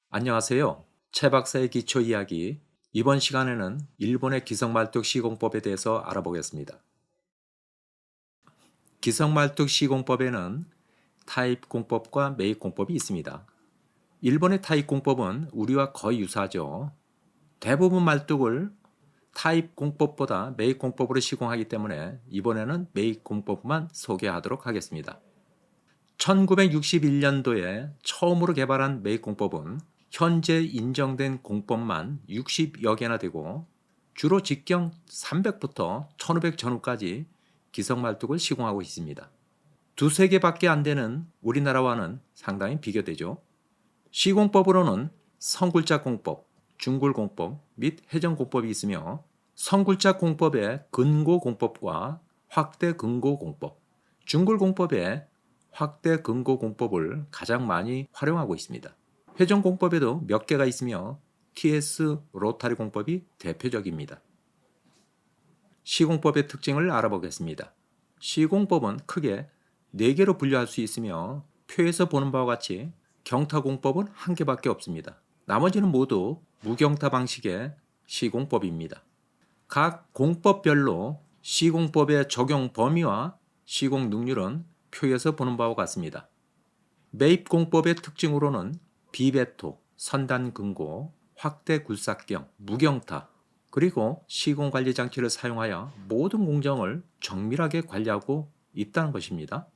안녕하세요. 최 박사의 기초 이야기. 이번 시간에는 일본의 기성말뚝 시공법에 대해서 알아보겠습니다. 기성말뚝 시공법에는 타입 공법과 매입 공법이 있습니다. 일본의 타입 공법은 우리와 거의 유사하죠. 대부분 말뚝을 타입 공법보다 매입 공법으로 시공하기 때문에 이번에는 매입 공법만 소개하도록 하겠습니다. 1961년도에 처음으로 개발한 매입 공법은 현재 인정된 공법만 60여 개나 되고 주로 직경 300부터 1500 전후까지 기성말뚝을 시공하고 있습니다. 두세 개밖에 안 되는 우리나라와는 상당히 비교되죠. 시공법으로는 성굴자 공법, 중굴 공법 및 회전 공법이 있으며 성굴자 공법의 근고 공법과 확대 근고 공법, 중굴 공법의 확대 근고 공법을 가장 많이 활용하고 있습니다. 회전 공법에도 몇 개가 있으며 TS 로타리 공법이 대표적입니다. 시공법의 특징을 알아보겠습니다. 시공법은 크게 4개로 분류할 수 있으며 표에서 보는 바와 같이 경타 공법은 1개밖에 없습니다. 나머지는 모두 무경타 방식의 시공법입니다. 각 공법별로 시공법의 적용 범위와 시공 능률은 표에서 보는 바와 같습니다. 매입 공법의 특징으로는 비배토, 선단 근고, 확대 굴삭경, 무경타, 그리고 시공관리 장치를 사용하여 모든 공정을 정밀하게 관리하고 있다는 것입니다.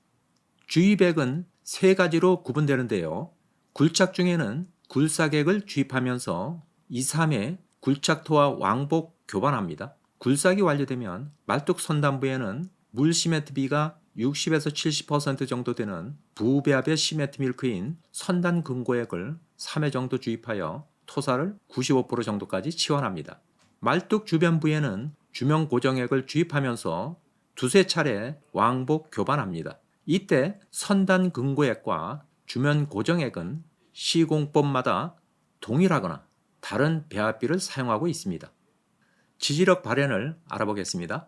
주입액은 3가지로 구분되는데요. 굴착 중에는 굴삭액을 주입하면서 2, 3회 굴착토와 왕복 교반합니다. 굴삭이 완료되면 말뚝 선단부에는 물 시멘트 비가 60에서 70% 정도 되는 부배합의 시멘트 밀크인 선단 근고액을 3회 정도 주입하여 토사를 95% 정도까지 치환합니다. 말뚝 주변부에는 주명 고정액을 주입하면서 두세 차례 왕복 교반합니다. 이때 선단 근고액과 주면 고정액은 시공법마다 동일하거나 다른 배합비를 사용하고 있습니다. 지지력 발현을 알아보겠습니다.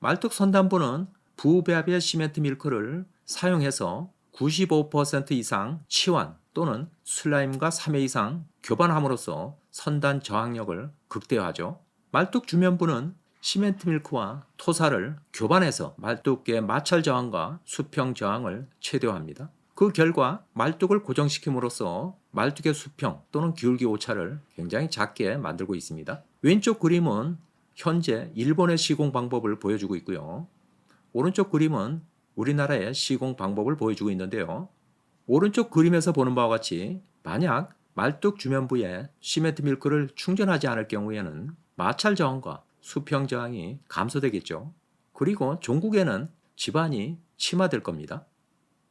말뚝 선단부는 부배합의 시멘트 밀크를 사용해서 95% 이상 치환 또는 슬라임과 3회 이상 교반함으로써 선단 저항력을 극대화하죠. 말뚝 주면부는 시멘트 밀크와 토사를 교반해서 말뚝의 마찰 저항과 수평 저항을 최대화합니다. 그 결과 말뚝을 고정시킴으로써 말뚝의 수평 또는 기울기 오차를 굉장히 작게 만들고 있습니다. 왼쪽 그림은 현재 일본의 시공 방법을 보여주고 있고요. 오른쪽 그림은 우리나라의 시공 방법을 보여주고 있는데요. 오른쪽 그림에서 보는 바와 같이 만약 말뚝 주면부에 시멘트 밀크를 충전하지 않을 경우에는 마찰 저항과 수평 저항이 감소되겠죠. 그리고 종국에는 지반이 침하될 겁니다.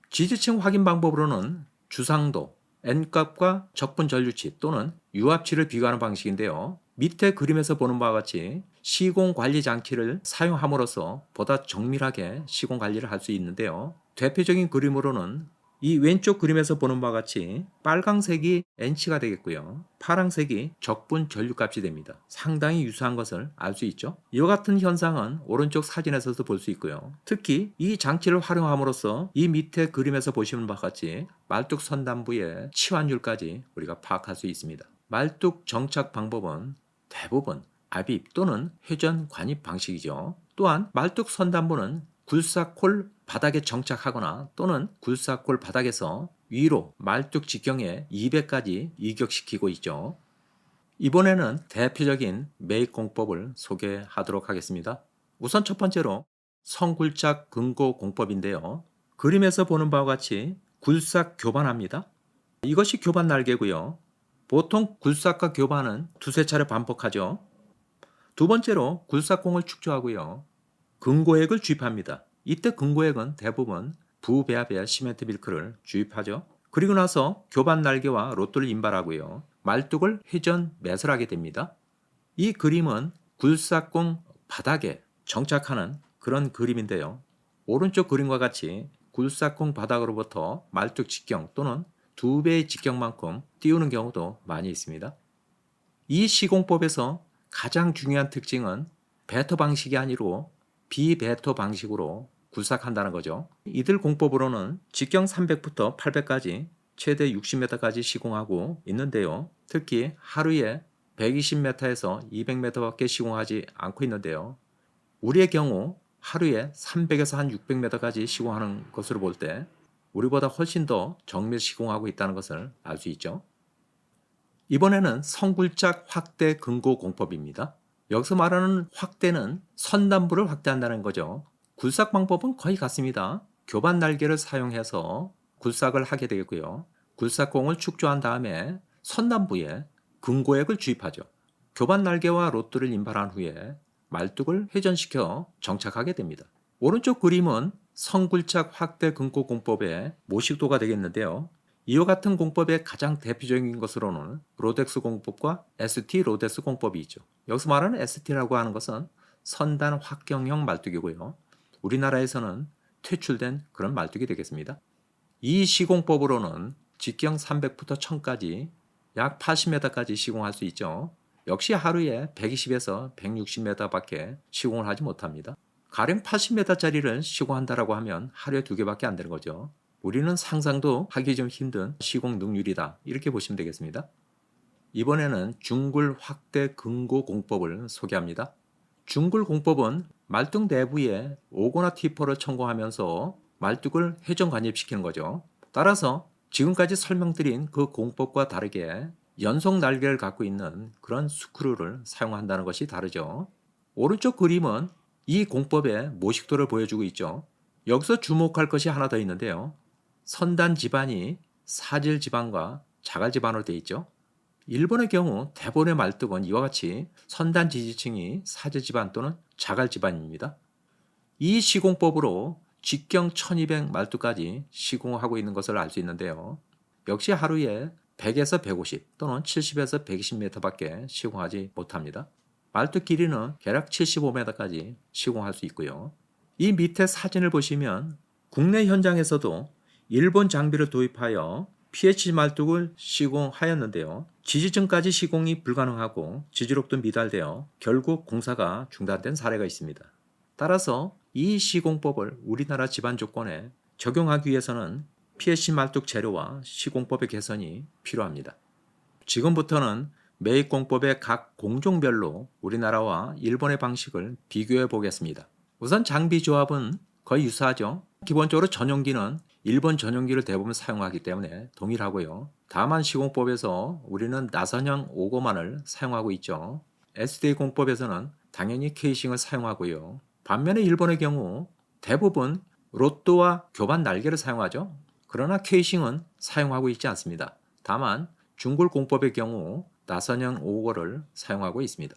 지지층 확인 방법으로는 주상도, N값과 적분 전류치 또는 유압치를 비교하는 방식인데요. 밑에 그림에서 보는 바와 같이 시공 관리 장치를 사용함으로써 보다 정밀하게 시공 관리를 할 수 있는데요. 대표적인 그림으로는 이 왼쪽 그림에서 보는 바와 같이 빨강색이 N치가 되겠고요. 파랑색이 적분 전류값이 됩니다. 상당히 유사한 것을 알 수 있죠. 이와 같은 현상은 오른쪽 사진에서도 볼 수 있고요. 특히 이 장치를 활용함으로써 이 밑에 그림에서 보시는 바와 같이 말뚝 선단부의 치환율까지 우리가 파악할 수 있습니다. 말뚝 정착 방법은 대부분 압입 또는 회전 관입 방식이죠. 또한 말뚝 선단부는 굴삭콜 바닥에 정착하거나 또는 굴삭콜 바닥에서 위로 말뚝 직경에 200까지 이격시키고 있죠. 이번에는 대표적인 매입 공법을 소개하도록 하겠습니다. 우선 첫 번째로 성굴착 근고 공법인데요. 그림에서 보는 바와 같이 굴삭 교반합니다. 이것이 교반 날개고요. 보통 굴삭과 교반은 두세 차례 반복하죠. 두 번째로 굴삭공을 축조하고요. 근고액을 주입합니다. 이때 근고액은 대부분 부배합의 시멘트 밀크를 주입하죠. 그리고 나서 교반 날개와 로또를 인발하고요. 말뚝을 회전 매설하게 됩니다. 이 그림은 굴삭공 바닥에 정착하는 그런 그림인데요. 오른쪽 그림과 같이 굴삭공 바닥으로부터 말뚝 직경 또는 2배의 직경만큼 띄우는 경우도 많이 있습니다. 이 시공법에서 가장 중요한 특징은 배터 방식이 아니고 비배터 방식으로 굴삭한다는 거죠. 이들 공법으로는 직경 300부터 800까지 최대 60m까지 시공하고 있는데요. 특히 하루에 120m에서 200m밖에 시공하지 않고 있는데요. 우리의 경우 하루에 300에서 한 600m까지 시공하는 것으로 볼 때 우리보다 훨씬 더 정밀 시공하고 있다는 것을 알 수 있죠. 이번에는 성굴짝 확대 근고 공법입니다. 여기서 말하는 확대는 선단부를 확대한다는 거죠. 굴삭 방법은 거의 같습니다. 교반 날개를 사용해서 굴삭을 하게 되겠고요. 굴삭공을 축조한 다음에 선단부에 근고액을 주입하죠. 교반 날개와 로드를 인발한 후에 말뚝을 회전시켜 정착하게 됩니다. 오른쪽 그림은 성굴착 확대 근고 공법의 모식도가 되겠는데요. 이와 같은 공법의 가장 대표적인 것으로는 로덱스 공법과 ST 로덱스 공법이 있죠. 여기서 말하는 ST라고 하는 것은 선단 확경형 말뚝이고요. 우리나라에서는 퇴출된 그런 말뚝이 되겠습니다. 이 시공법으로는 직경 300부터 1000까지 약 80m까지 시공할 수 있죠. 역시 하루에 120에서 160m밖에 시공을 하지 못합니다. 가령 80m짜리를 시공한다라고 하면 하루에 2개밖에 안 되는 거죠. 우리는 상상도 하기 좀 힘든 시공 능률이다, 이렇게 보시면 되겠습니다. 이번에는 중굴 확대 근고 공법을 소개합니다. 중굴 공법은 말뚝 내부에 오거나 티퍼를 첨공하면서 말뚝을 회전 관입시키는 거죠. 따라서 지금까지 설명드린 그 공법과 다르게 연속 날개를 갖고 있는 그런 스크류를 사용한다는 것이 다르죠. 오른쪽 그림은 이 공법의 모식도를 보여주고 있죠. 여기서 주목할 것이 하나 더 있는데요. 선단 지반이 사질 지반과 자갈 지반으로 되어 있죠. 일본의 경우 대부분의 말뚝은 이와 같이 선단 지지층이 사질 지반 또는 자갈 지반입니다. 이 시공법으로 직경 1200 말뚝까지 시공하고 있는 것을 알 수 있는데요. 역시 하루에 100에서 150 또는 70에서 120m밖에 시공하지 못합니다. 말뚝 길이는 대략 75m까지 시공할 수 있고요. 이 밑에 사진을 보시면 국내 현장에서도 일본 장비를 도입하여 PH 말뚝을 시공하였는데요. 지지층까지 시공이 불가능하고 지지력도 미달되어 결국 공사가 중단된 사례가 있습니다. 따라서 이 시공법을 우리나라 집안 조건에 적용하기 위해서는 PH 말뚝 재료와 시공법의 개선이 필요합니다. 지금부터는 매입 공법의 각 공종별로 우리나라와 일본의 방식을 비교해 보겠습니다. 우선 장비 조합은 거의 유사하죠. 기본적으로 전용기는 일본 전용기를 대부분 사용하기 때문에 동일하고요. 다만 시공법에서 우리는 나선형 오거만을 사용하고 있죠. SDA 공법에서는 당연히 케이싱을 사용하고요. 반면에 일본의 경우 대부분 로또와 교반 날개를 사용하죠. 그러나 케이싱은 사용하고 있지 않습니다. 다만 중굴 공법의 경우 나선형 오거를 사용하고 있습니다.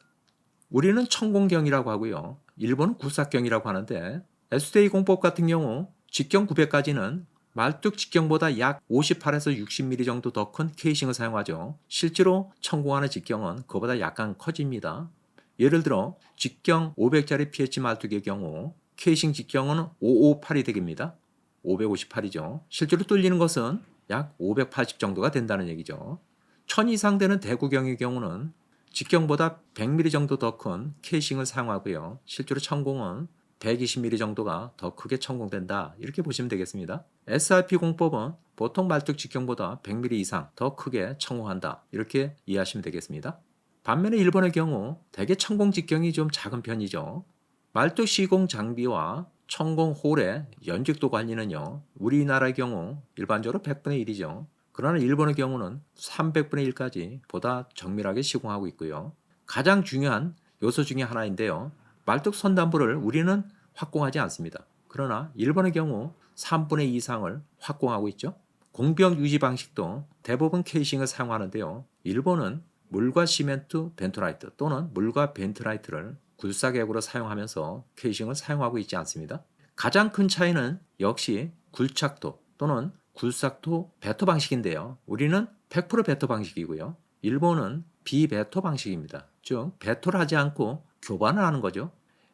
우리는 천공경이라고 하고요. 일본은 굴삭경이라고 하는데 SDA 공법 같은 경우 직경 900까지는 말뚝 직경보다 약 58에서 60mm 정도 더 큰 케이싱을 사용하죠. 실제로 천공하는 직경은 그보다 약간 커집니다. 예를 들어 직경 500짜리 PH 말뚝의 경우 케이싱 직경은 558이 되겠습니다. 558이죠. 실제로 뚫리는 것은 약 580 정도가 된다는 얘기죠. 1000 이상 되는 대구경의 경우는 직경보다 100mm 정도 더 큰 케이싱을 사용하고요. 실제로 천공은 120mm 정도가 더 크게 천공된다, 이렇게 보시면 되겠습니다. SRP 공법은 보통 말뚝 직경보다 100mm 이상 더 크게 천공한다, 이렇게 이해하시면 되겠습니다. 반면에 일본의 경우 대개 천공 직경이 좀 작은 편이죠. 말뚝 시공 장비와 천공 홀의 연직도 관리는요, 우리나라의 경우 일반적으로 100분의 1이죠. 그러나 일본의 경우는 300분의 1까지 보다 정밀하게 시공하고 있고요. 가장 중요한 요소 중에 하나인데요. 말뚝 선단부를 우리는 확공하지 않습니다. 그러나 일본의 경우 3분의 2 이상을 확공하고 있죠. 공병 유지 방식도 대부분 케이싱을 사용하는데요. 일본은 물과 시멘트 벤토라이트 또는 물과 벤토라이트를 굴삭액으로 사용하면서 케이싱을 사용하고 있지 않습니다. 가장 큰 차이는 역시 굴착도 또는 굴삭도 배터 방식인데요. 우리는 100% 배터 방식이고요. 일본은 비배터 방식입니다. 즉 배터를 하지 않고 교반을 하는 거죠.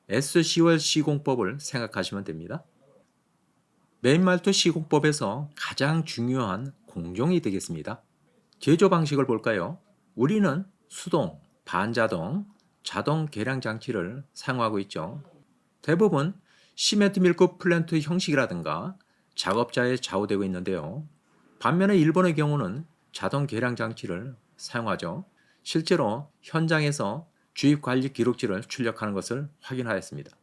SCOL 시공법을 생각하시면 됩니다. 메인 말뚝 시공법에서 가장 중요한 공종이 되겠습니다. 제조 방식을 볼까요? 우리는 수동, 반자동, 자동 계량 장치를 사용하고 있죠. 대부분 시멘트 밀크 플랜트 형식이라든가 작업자에 좌우되고 있는데요. 반면에 일본의 경우는 자동 계량 장치를 사용하죠. 실제로 현장에서 주입 관리 기록지를 출력하는 것을 확인하였습니다.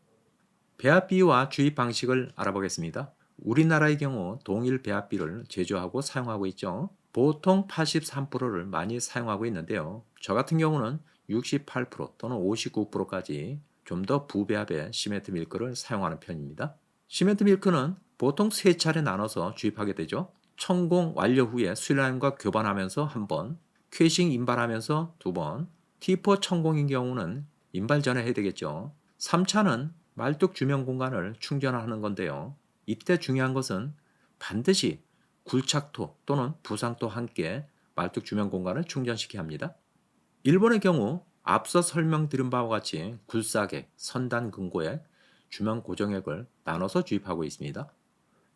배합비와 주입 방식을 알아보겠습니다. 우리나라의 경우 동일 배합비를 제조하고 사용하고 있죠. 보통 83%를 많이 사용하고 있는데요. 저 같은 경우는 68% 또는 59%까지 좀 더 부배합의 시멘트 밀크를 사용하는 편입니다. 시멘트 밀크는 보통 3차례 나눠서 주입하게 되죠. 천공 완료 후에 슬라임과 교반하면서 1번, 퀘싱 인발하면서 2번, T4 천공인 경우는 인발 전에 해야 되겠죠. 3차는 말뚝 주명 공간을 충전하는 건데요. 이때 중요한 것은 반드시 굴착토 또는 부상토 함께 말뚝 주명 공간을 충전시켜야 합니다. 일본의 경우 앞서 설명드린 바와 같이 굴사객, 선단 금고액, 주명 고정액을 나눠서 주입하고 있습니다.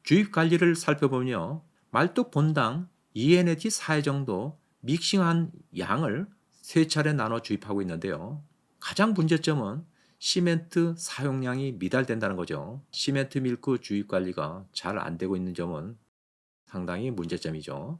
주입 관리를 살펴보면요. 말뚝 본당 2회 내지 4회 정도 믹싱한 양을 3차례 나눠 주입하고 있는데요. 가장 문제점은 시멘트 사용량이 미달된다는 거죠. 시멘트 밀크 주입 관리가 잘 안 되고 있는 점은 상당히 문제점이죠.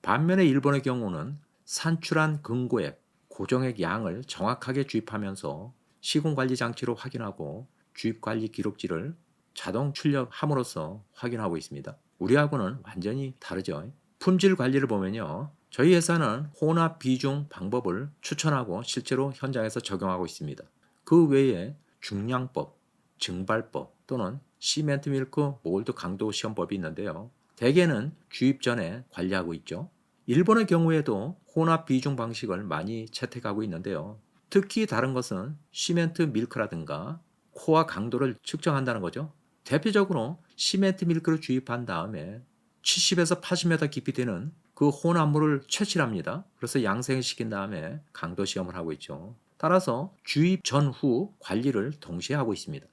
반면에 일본의 경우는 산출한 금고액, 고정액 양을 정확하게 주입하면서 시공 관리 장치로 확인하고 주입 관리 기록지를 자동 출력함으로써 확인하고 있습니다. 우리하고는 완전히 다르죠. 품질 관리를 보면요. 저희 회사는 혼합 비중 방법을 추천하고 실제로 현장에서 적용하고 있습니다. 그 외에 중량법, 증발법 또는 시멘트 밀크 몰드 강도 시험법이 있는데요. 대개는 주입 전에 관리하고 있죠. 일본의 경우에도 혼합 비중 방식을 많이 채택하고 있는데요. 특히 다른 것은 시멘트 밀크라든가 코어 강도를 측정한다는 거죠. 대표적으로 시멘트 밀크를 주입한 다음에 70에서 80m 깊이 되는 그 혼합물을 채취합니다. 그래서 양생을 시킨 다음에 강도 시험을 하고 있죠. 따라서 주입 전후 관리를 동시에 하고 있습니다.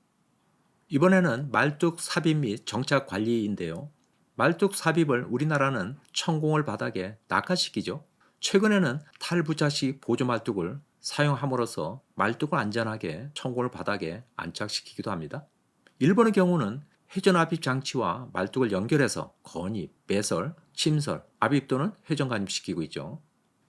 이번에는 말뚝 삽입 및 정착 관리인데요. 말뚝 삽입을 우리나라는 천공을 바닥에 낙하시키죠. 최근에는 탈부착식 보조 말뚝을 사용함으로써 말뚝을 안전하게 천공을 바닥에 안착시키기도 합니다. 일본의 경우는 회전 압입 장치와 말뚝을 연결해서 건입, 배설, 침설, 압입 또는 회전 간입시키고 있죠.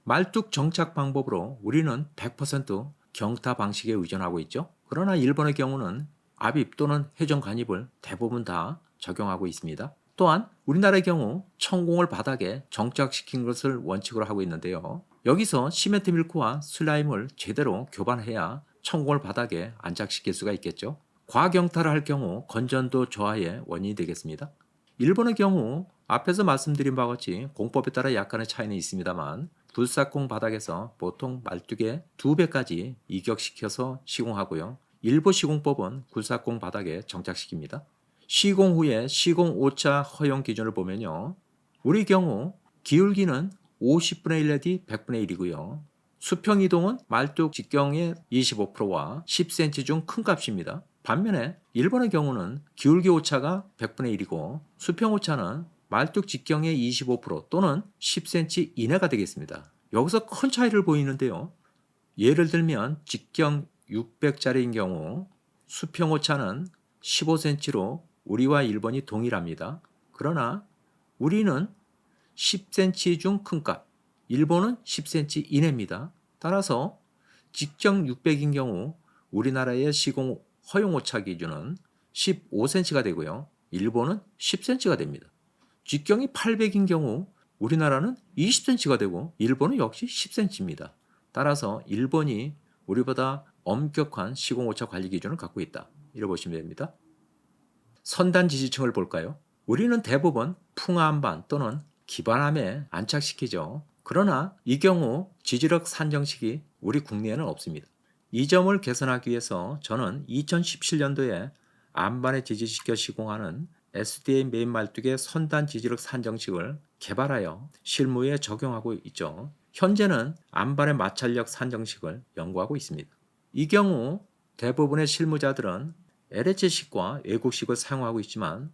말뚝 정착 방법으로 우리는 100% 경타 방식에 의존하고 있죠. 그러나 일본의 경우는 압입 또는 회전 간입을 대부분 다 적용하고 있습니다. 또한 우리나라의 경우 천공을 바닥에 정착시킨 것을 원칙으로 하고 있는데요. 여기서 시멘트 밀크와 슬라임을 제대로 교반해야 천공을 바닥에 안착시킬 수가 있겠죠. 과경타를 할 경우 건전도 저하의 원인이 되겠습니다. 일본의 경우 앞에서 말씀드린 바와 같이 공법에 따라 약간의 차이는 있습니다만 불사공 바닥에서 보통 말뚝의 2배까지 이격시켜서 시공하고요. 일부 시공법은 굴사공 바닥에 정착시킵니다. 시공 후에 시공 오차 허용 기준을 보면요. 우리 경우 기울기는 50분의 1 내지 100분의 1이고요. 수평 이동은 말뚝 직경의 25%와 10cm 중 큰 값입니다. 반면에 일본의 경우는 기울기 오차가 100분의 1이고 수평 오차는 말뚝 직경의 25% 또는 10cm 이내가 되겠습니다. 여기서 큰 차이를 보이는데요. 예를 들면 직경 600짜리인 경우 수평 오차는 15cm로 우리와 일본이 동일합니다. 그러나 우리는 10cm 중 큰 값, 일본은 10cm 이내입니다. 따라서 직경 600인 경우 우리나라의 시공 허용 오차 기준은 15cm가 되고요. 일본은 10cm가 됩니다. 직경이 800인 경우 우리나라는 20cm가 되고 일본은 역시 10cm입니다. 따라서 일본이 우리보다 엄격한 시공 오차 관리 기준을 갖고 있다. 이렇게 보시면 됩니다. 선단 지지층을 볼까요? 우리는 대부분 풍암반 또는 기반함에 안착시키죠. 그러나 이 경우 지지력 산정식이 우리 국내에는 없습니다. 이 점을 개선하기 위해서 저는 2017년도에 안반에 지지시켜 시공하는 SDA 메인 말뚝의 선단 지지력 산정식을 개발하여 실무에 적용하고 있죠. 현재는 안반의 마찰력 산정식을 연구하고 있습니다. 이 경우 대부분의 실무자들은 LH식과 외국식을 사용하고 있지만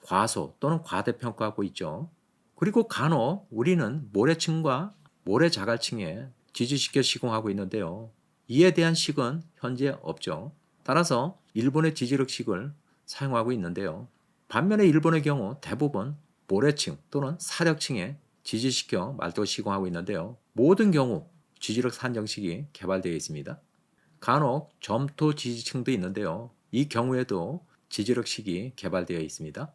과소 또는 과대평가하고 있죠. 그리고 간혹 우리는 모래층과 모래자갈층에 지지시켜 시공하고 있는데요. 이에 대한 식은 현재 없죠. 따라서 일본의 지지력식을 사용하고 있는데요. 반면에 일본의 경우 대부분 모래층 또는 사력층에 지지시켜 말뚝을 시공하고 있는데요. 모든 경우 지지력 산정식이 개발되어 있습니다. 간혹 점토 지지층도 있는데요. 이 경우에도 지지력식이 개발되어 있습니다.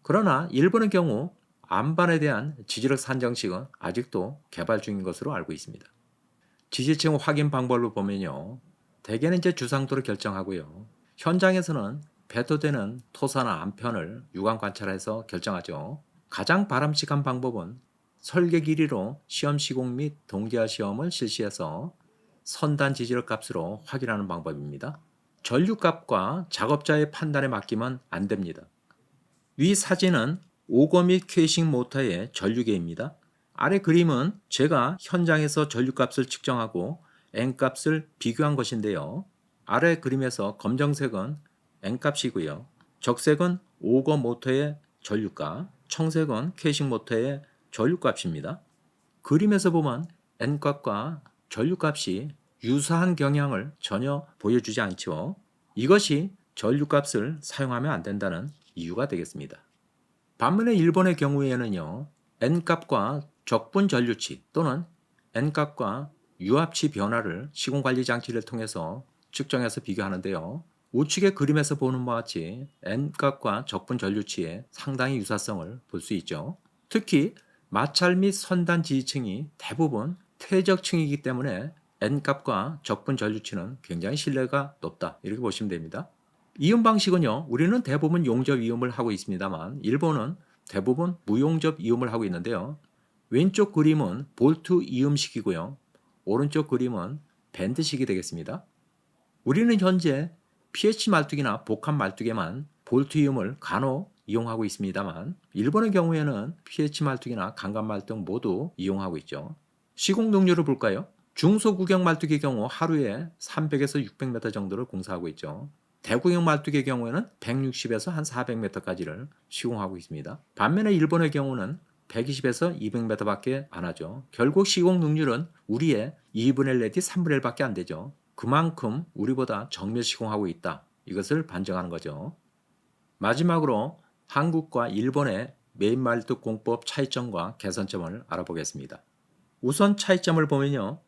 그러나 일본의 경우 안반에 대한 지지력 산정식은 아직도 개발 중인 것으로 알고 있습니다. 지지층 확인 방법을 보면요. 대개는 이제 주상도로 결정하고요. 현장에서는 배도되는 토사나 안편을 육안 관찰해서 결정하죠. 가장 바람직한 방법은 설계 길이로 시험 시공 및 동기화 시험을 실시해서 선단 지지력 값으로 확인하는 방법입니다. 전류값과 작업자의 판단에 맡기면 안 됩니다. 위 사진은 오거 및 퀘이싱 모터의 전류계입니다. 아래 그림은 제가 현장에서 전류값을 측정하고 N값을 비교한 것인데요. 아래 그림에서 검정색은 N값이고요. 적색은 오거 모터의 전류값, 청색은 퀘이싱 모터의 전류값입니다. 그림에서 보면 N값과 전류값이 유사한 경향을 전혀 보여주지 않죠. 이것이 전류값을 사용하면 안 된다는 이유가 되겠습니다. 반면에 일본의 경우에는요. N값과 적분 전류치 또는 N값과 유압치 변화를 시공관리 장치를 통해서 측정해서 비교하는데요. 우측의 그림에서 보는 바와 같이 N값과 적분 전류치의 상당히 유사성을 볼 수 있죠. 특히 마찰 및 선단 지지층이 대부분 퇴적층이기 때문에 N값과 적분 전류치는 굉장히 신뢰가 높다 이렇게 보시면 됩니다. 이음 방식은요. 우리는 대부분 용접 이음을 하고 있습니다만 일본은 대부분 무용접 이음을 하고 있는데요. 왼쪽 그림은 볼트 이음식이고요. 오른쪽 그림은 밴드식이 되겠습니다. 우리는 현재 PH 말뚝이나 복합 말뚝에만 볼트 이음을 간혹 이용하고 있습니다만 일본의 경우에는 PH 말뚝이나 강간 말뚝 모두 이용하고 있죠. 시공 능률을 볼까요? 중소구경 말뚝의 경우 하루에 300에서 600m 정도를 공사하고 있죠. 대구경 말뚝의 경우에는 160에서 한 400m까지를 시공하고 있습니다. 반면에 일본의 경우는 120에서 200m밖에 안 하죠. 결국 시공 능률은 우리의 2분의 1 내지 3분의 1밖에 안 되죠. 그만큼 우리보다 정밀 시공하고 있다. 이것을 반증하는 거죠. 마지막으로 한국과 일본의 메인 말뚝 공법 차이점과 개선점을 알아보겠습니다. 우선 차이점을 보면요.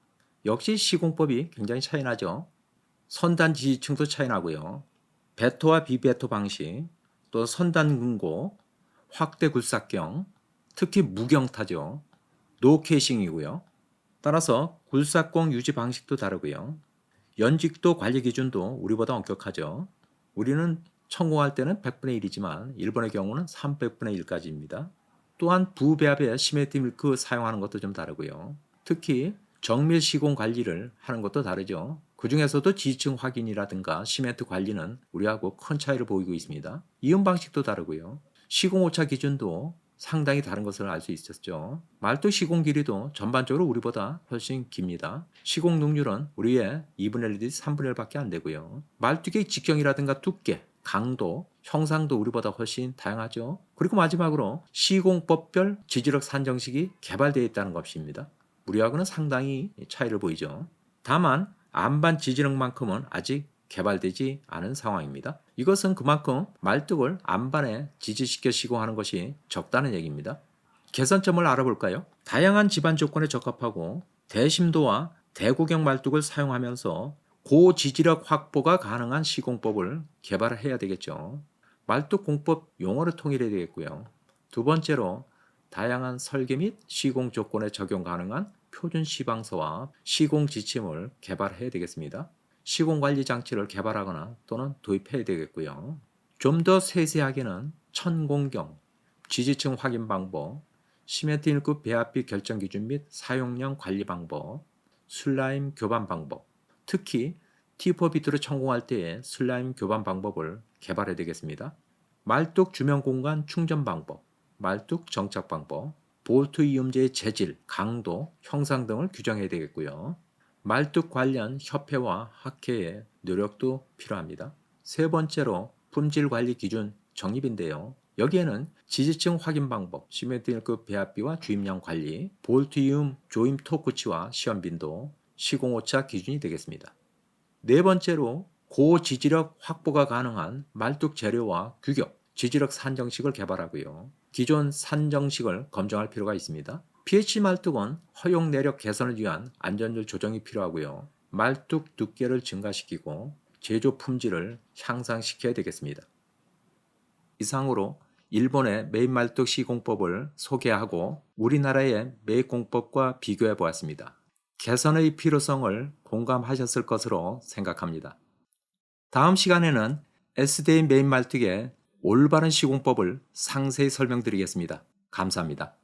역시 시공법이 굉장히 차이 나죠. 선단 지지층도 차이 나고요. 배토와 비배토 방식, 또 선단 근고, 확대 굴삭경, 특히 무경타죠. 노 케이싱이고요. 따라서 굴삭공 유지 방식도 다르고요. 연직도 관리 기준도 우리보다 엄격하죠. 우리는 천공할 때는 100분의 1이지만 일본의 경우는 300분의 1까지입니다. 또한 부배합에 시메트리 밀크 사용하는 것도 좀 다르고요. 특히 정밀 시공 관리를 하는 것도 다르죠. 그 중에서도 지층 확인이라든가 시멘트 관리는 우리하고 큰 차이를 보이고 있습니다. 이음 방식도 다르고요. 시공 오차 기준도 상당히 다른 것을 알 수 있었죠. 말뚝 시공 길이도 전반적으로 우리보다 훨씬 깁니다. 시공 능률은 우리의 2분의 1 내지 3분의 1밖에 안 되고요. 말뚝의 직경이라든가 두께, 강도, 형상도 우리보다 훨씬 다양하죠. 그리고 마지막으로 시공법별 지지력 산정식이 개발되어 있다는 것입니다. 우리하고는 상당히 차이를 보이죠. 다만 안반 지지력만큼은 아직 개발되지 않은 상황입니다. 이것은 그만큼 말뚝을 안반에 지지시켜 시공하는 것이 적다는 얘기입니다. 개선점을 알아볼까요? 다양한 집안 조건에 적합하고 대심도와 대구경 말뚝을 사용하면서 고지지력 확보가 가능한 시공법을 개발해야 되겠죠. 말뚝 공법 용어를 통일해야 되겠고요. 두 번째로 다양한 설계 및 시공 조건에 적용 가능한 표준 시방서와 시공 지침을 개발해야 되겠습니다. 시공 관리 장치를 개발하거나 또는 도입해야 되겠고요. 좀 더 세세하게는 천공경, 지지층 확인 방법, 시멘트 1급 배합비 결정 기준 및 사용량 관리 방법, 슬라임 교반 방법, 특히 T4 비트를 천공할 때의 슬라임 교반 방법을 개발해야 되겠습니다. 말뚝 주변 공간 충전 방법, 말뚝 정착 방법, 볼트 이음제의 재질, 강도, 형상 등을 규정해야 되겠고요. 말뚝 관련 협회와 학회의 노력도 필요합니다. 세 번째로 품질 관리 기준 정립인데요. 여기에는 지지층 확인 방법, 시멘트 1급 배합비와 주입량 관리, 볼트 이음 조임 토크치와 시험 빈도, 시공 오차 기준이 되겠습니다. 네 번째로 고지지력 확보가 가능한 말뚝 재료와 규격, 지지력 산정식을 개발하고요. 기존 산정식을 검증할 필요가 있습니다. pH 말뚝은 허용 내력 개선을 위한 안전율 조정이 필요하고요. 말뚝 두께를 증가시키고 제조 품질을 향상시켜야 되겠습니다. 이상으로 일본의 매입말뚝 시공법을 소개하고 우리나라의 매입공법과 비교해 보았습니다. 개선의 필요성을 공감하셨을 것으로 생각합니다. 다음 시간에는 SDA 매입말뚝의 올바른 시공법을 상세히 설명드리겠습니다. 감사합니다.